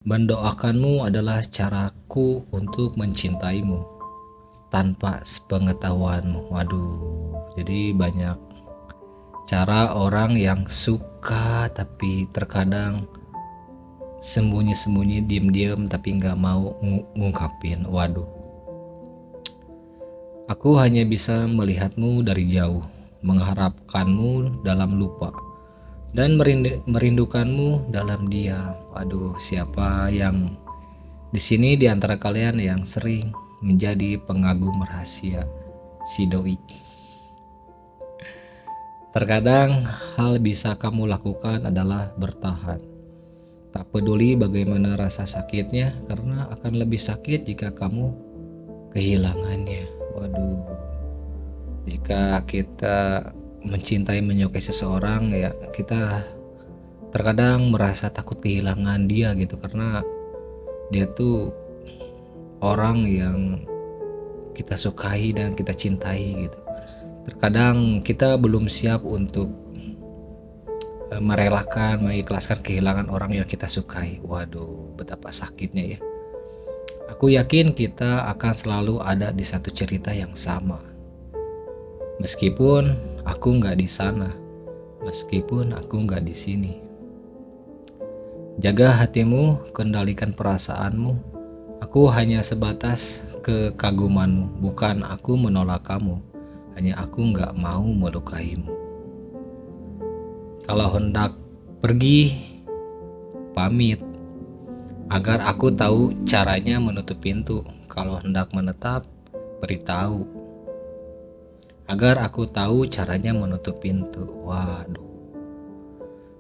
Mendoakanmu adalah caraku untuk mencintaimu tanpa sepengetahuanmu. Waduh, jadi banyak cara orang yang suka tapi terkadang sembunyi-sembunyi, diem-diem tapi nggak mau ngungkapin. Waduh, aku hanya bisa melihatmu dari jauh, mengharapkanmu dalam lupa, dan merindukanmu dalam diam. Waduh, siapa yang di sini di antara kalian yang sering menjadi pengagum rahasia si doi? Terkadang hal bisa kamu lakukan adalah bertahan. Tak peduli bagaimana rasa sakitnya, karena akan lebih sakit jika kamu kehilangannya. Waduh, jika kita mencintai, menyukai seseorang, ya kita terkadang merasa takut kehilangan dia gitu, karena dia tuh orang yang kita sukai dan kita cintai gitu. Terkadang kita belum siap untuk merelakan, mengikhlaskan kehilangan orang yang kita sukai. Waduh, betapa sakitnya ya. Aku yakin kita akan selalu ada di satu cerita yang sama. Meskipun aku nggak di sana, meskipun aku nggak di sini. Jaga hatimu, kendalikan perasaanmu. Aku hanya sebatas kekagumanmu, bukan aku menolak kamu. Hanya aku nggak mau melukaimu. Kalau hendak pergi, pamit, agar aku tahu caranya menutup pintu. Kalau hendak menetap, beritahu, agar aku tahu caranya menutup pintu. Waduh,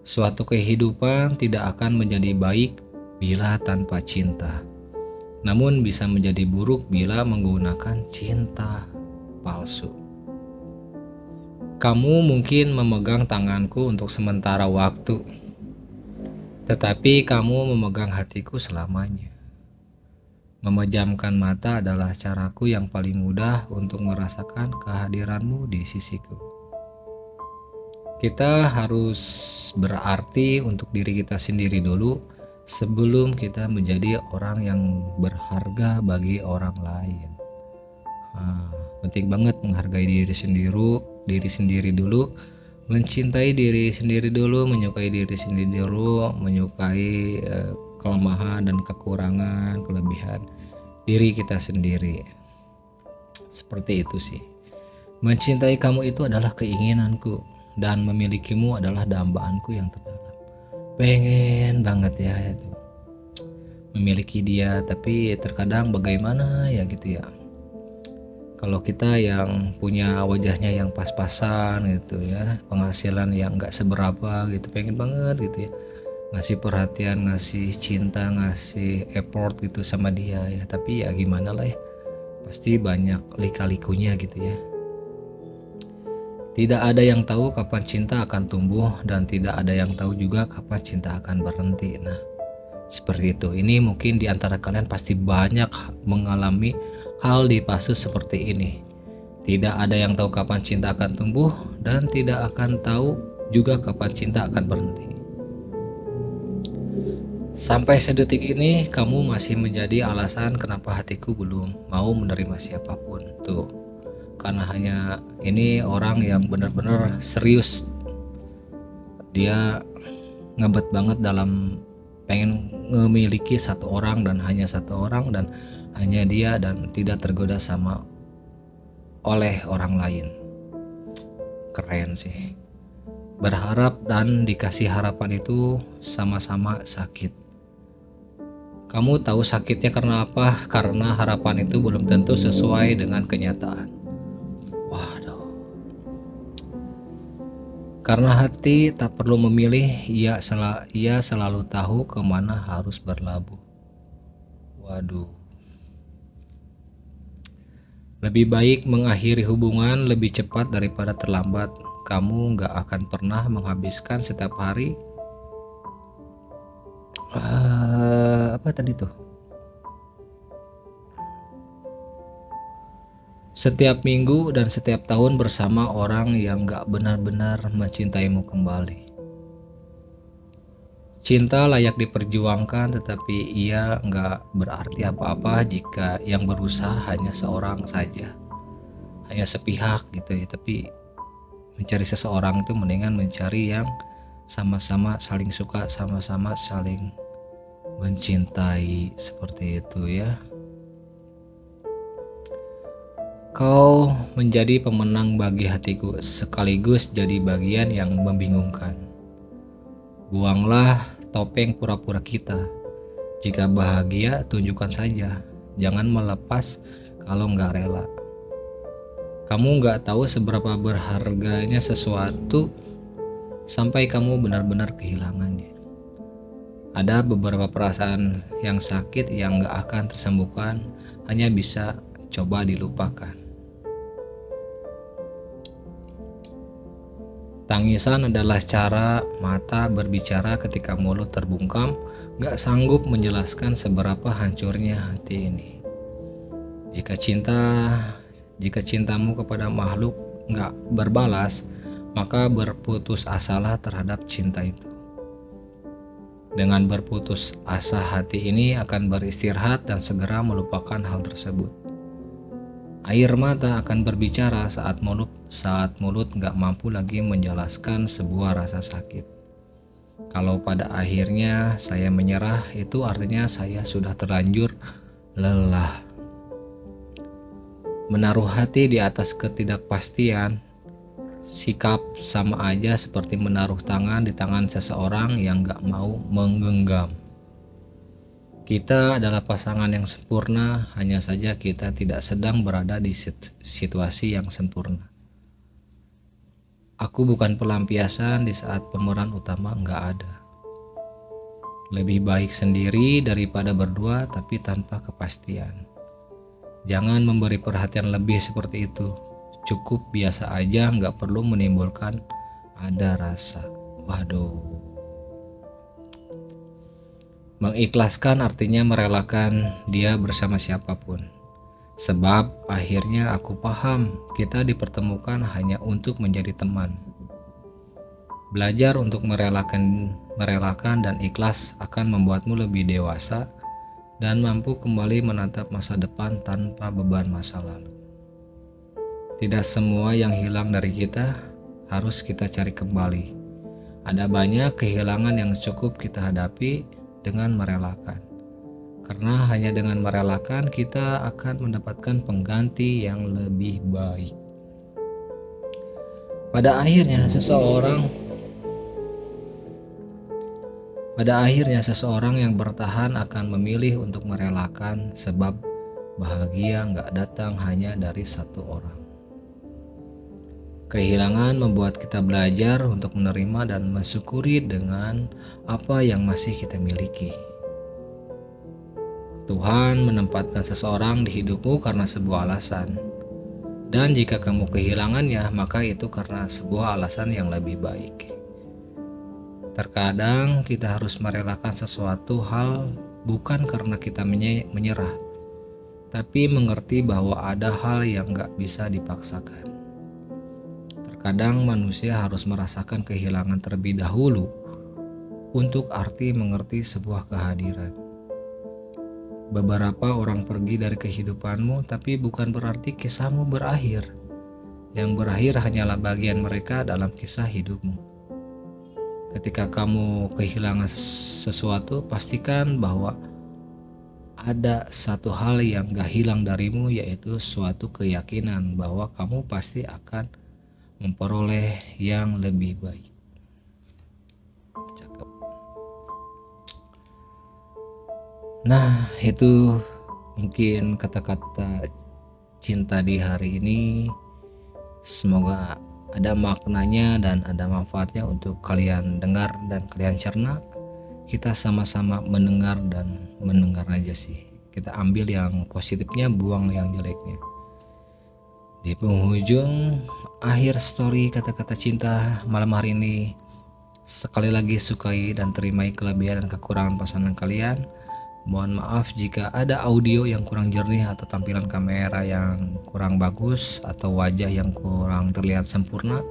suatu kehidupan tidak akan menjadi baik bila tanpa cinta, namun bisa menjadi buruk bila menggunakan cinta palsu. Kamu mungkin memegang tanganku untuk sementara waktu, tetapi kamu memegang hatiku selamanya. Memejamkan mata adalah caraku yang paling mudah untuk merasakan kehadiranmu di sisiku. Kita harus berarti untuk diri kita sendiri dulu sebelum kita menjadi orang yang berharga bagi orang lain. Penting banget menghargai diri sendiri dulu, mencintai diri sendiri dulu, menyukai diri sendiri dulu, menyukai kelemahan dan kekurangan, kelebihan diri kita sendiri. Seperti itu sih. Mencintai kamu itu adalah keinginanku, dan memilikimu adalah dambaanku yang terdalam. Pengen banget ya itu memiliki dia, tapi terkadang bagaimana ya gitu ya. Kalau kita yang punya wajahnya yang pas-pasan gitu ya, penghasilan yang nggak seberapa gitu, pengen banget gitu ya ngasih perhatian, ngasih cinta, ngasih effort gitu sama dia ya. Tapi ya gimana lah ya, pasti banyak lika-likunya gitu ya. Tidak ada yang tahu kapan cinta akan tumbuh, dan tidak ada yang tahu juga kapan cinta akan berhenti. Nah, seperti itu. Ini mungkin di antara kalian pasti banyak mengalami hal di fase seperti ini. Tidak ada yang tahu kapan cinta akan tumbuh, dan tidak akan tahu juga kapan cinta akan berhenti. Sampai sedetik ini kamu masih menjadi alasan kenapa hatiku belum mau menerima siapapun. Tuh, karena hanya ini orang yang benar-benar serius. Dia ngebet banget dalam pengen memiliki satu orang dan hanya satu orang, dan hanya dia, dan tidak tergoda sama oleh orang lain. Keren sih. Berharap dan dikasih harapan itu sama-sama sakit. Kamu tahu sakitnya karena apa? Karena harapan itu belum tentu sesuai dengan kenyataan. Waduh. Karena hati tak perlu memilih, ia selalu tahu kemana harus berlabuh. Waduh. Lebih baik mengakhiri hubungan lebih cepat daripada terlambat. Kamu gak akan pernah menghabiskan setiap hari apa tadi tuh? Setiap minggu dan setiap tahun bersama orang yang gak benar-benar mencintaimu kembali. Cinta layak diperjuangkan, tetapi ia nggak berarti apa-apa jika yang berusaha hanya seorang saja, hanya sepihak gitu ya. Tapi mencari seseorang itu mendingan mencari yang sama-sama saling suka, sama-sama saling mencintai, seperti itu ya. Kau menjadi pemenang bagi hatiku, sekaligus jadi bagian yang membingungkan. Buanglah topeng pura-pura kita. Jika bahagia, tunjukkan saja. Jangan melepas kalau nggak rela. Kamu nggak tahu seberapa berharganya sesuatu sampai kamu benar-benar kehilangannya. Ada beberapa perasaan yang sakit yang nggak akan tersembuhkan, hanya bisa coba dilupakan. Tangisan adalah cara mata berbicara ketika mulut terbungkam, gak sanggup menjelaskan seberapa hancurnya hati ini. Jika cintamu kepada makhluk gak berbalas, maka berputus asalah terhadap cinta itu. Dengan berputus asa, hati ini akan beristirahat dan segera melupakan hal tersebut. Air mata akan berbicara saat mulut nggak mampu lagi menjelaskan sebuah rasa sakit. Kalau pada akhirnya saya menyerah, itu artinya saya sudah terlanjur lelah. Menaruh hati di atas ketidakpastian, sikap sama aja seperti menaruh tangan di tangan seseorang yang nggak mau menggenggam. Kita adalah pasangan yang sempurna, hanya saja kita tidak sedang berada di situasi yang sempurna. Aku bukan pelampiasan di saat pemeran utama nggak ada. Lebih baik sendiri daripada berdua tapi tanpa kepastian. Jangan memberi perhatian lebih seperti itu. Cukup biasa aja, nggak perlu menimbulkan ada rasa. Waduh. Mengikhlaskan artinya merelakan dia bersama siapapun. Sebab akhirnya aku paham kita dipertemukan hanya untuk menjadi teman. Belajar untuk merelakan dan ikhlas akan membuatmu lebih dewasa dan mampu kembali menatap masa depan tanpa beban masa lalu. Tidak semua yang hilang dari kita harus kita cari kembali. Ada banyak kehilangan yang cukup kita hadapi dengan merelakan. Karena hanya dengan merelakan kita akan mendapatkan pengganti yang lebih baik. Pada akhirnya seseorang yang bertahan akan memilih untuk merelakan, sebab bahagia nggak datang hanya dari satu orang. Kehilangan membuat kita belajar untuk menerima dan mensyukuri dengan apa yang masih kita miliki. Tuhan menempatkan seseorang di hidupmu karena sebuah alasan. Dan jika kamu kehilangannya, maka itu karena sebuah alasan yang lebih baik. Terkadang kita harus merelakan sesuatu hal bukan karena kita menyerah, tapi mengerti bahwa ada hal yang gak bisa dipaksakan. Terkadang manusia harus merasakan kehilangan terlebih dahulu untuk arti mengerti sebuah kehadiran. Beberapa orang pergi dari kehidupanmu, tapi bukan berarti kisahmu berakhir. Yang berakhir hanyalah bagian mereka dalam kisah hidupmu. Ketika kamu kehilangan sesuatu, pastikan bahwa ada satu hal yang gak hilang darimu, yaitu suatu keyakinan bahwa kamu pasti akan memperoleh yang lebih baik. Cakep. Nah, itu mungkin kata-kata cinta di hari ini. Semoga ada maknanya dan ada manfaatnya untuk kalian dengar dan kalian cerna. Kita sama-sama mendengar dan mendengar aja sih. Kita ambil yang positifnya, buang yang jeleknya. Di penghujung akhir story kata-kata cinta malam hari ini, sekali lagi sukai dan terimai kelebihan dan kekurangan pasangan kalian. Mohon maaf jika ada audio yang kurang jernih atau tampilan kamera yang kurang bagus atau wajah yang kurang terlihat sempurna.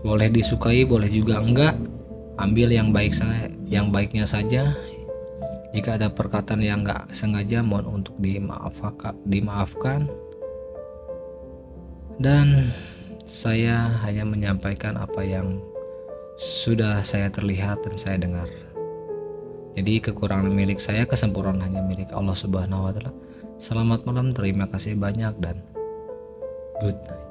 Boleh disukai, boleh juga enggak. Ambil yang baik yang baiknya saja. Jika ada perkataan yang nggak sengaja, mohon untuk dimaafkan. Dan saya hanya menyampaikan apa yang sudah saya terlihat dan saya dengar. Jadi kekurangan milik saya, kesempurnaan hanya milik Allah Subhanahu wa Ta'ala. Selamat malam, terima kasih banyak, dan good night.